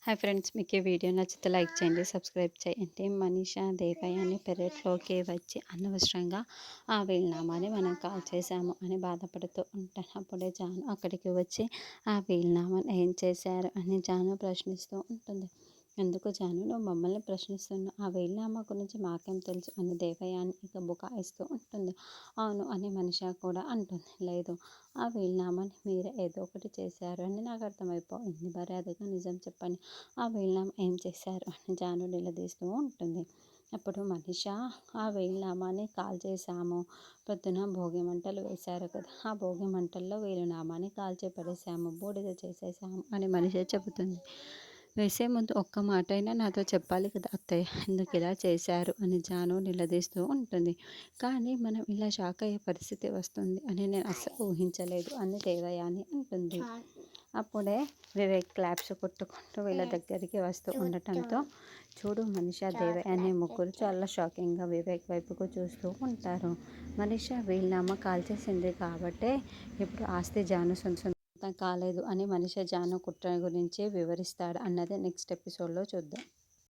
Hi friends, మీకు ఈ video నచ్చితే లైక్ చేయండి, సబ్స్క్రైబ్ చేయండి. మనీషా దేవయ్య అని పెరట్లోకి వచ్చి అనవసరంగా ఆ వీలునామాని మనం కాల్ చేశాము అని బాధపడుతూ ఉంటాను. అప్పుడే జాను అక్కడికి వచ్చి ఆ వీలునామాని ఏం చేశారు అని జాను ప్రశ్నిస్తూ ఉంటుంది. ఎందుకు జాను నువ్వు మమ్మల్ని ప్రశ్నిస్తున్నావు? ఆ వీలునామా గురించి మాకేం తెలుసు అని దేవయాని ఇక బుకాయిస్తూ ఉంటుంది. అవును అని మనిషా కూడా అంటుంది. లేదు, ఆ వీలునామాని మీరే ఏదో ఒకటి చేశారు అని నాకు అర్థమైపోయింది. మర్యాదగా నిజం చెప్పండి, ఆ వీలునామా ఏం చేశారు అని జాను నిలదీస్తూ ఉంటుంది. అప్పుడు మనిషా, ఆ వీలునామాని కాల్ చేశాము. పొద్దున భోగి మంటలు వేశారు కదా, ఆ భోగి మంటల్లో వీలునామాని కాల్చి పడేసాము, బూడిద చేసేసాము అని మనిషే చెబుతుంది. వేసే ముందు ఒక్క మాట అయినా నాతో చెప్పాలి కదా అత్తయ్య, ఎందుకు ఇలా చేశారు అని జాను నిలదీస్తూ ఉంటుంది. కానీ మనం ఇలా షాక్ అయ్యే పరిస్థితి వస్తుంది అని నేను అస్సలు ఊహించలేదు అని దేవయాని అంటుంది. అప్పుడే వివేక్ క్లాప్స్ కొట్టుకుంటూ వీళ్ళ దగ్గరికి వస్తూ ఉండటంతో, చూడు మనీషా దేవయ్య అనే ముగ్గురు చాలా షాకింగ్గా వివేక్ వైపుకు చూస్తూ ఉంటారు. మనీషా వీలునామా కాల్ చేసింది కాబట్టే ఇప్పుడు ఆస్తి జాను సొంతం కాలేదు అని మనీషా జాను కుట్ర గురించి వివరిస్తాడు అన్నది నెక్స్ట్ ఎపిసోడ్లో చూద్దాం.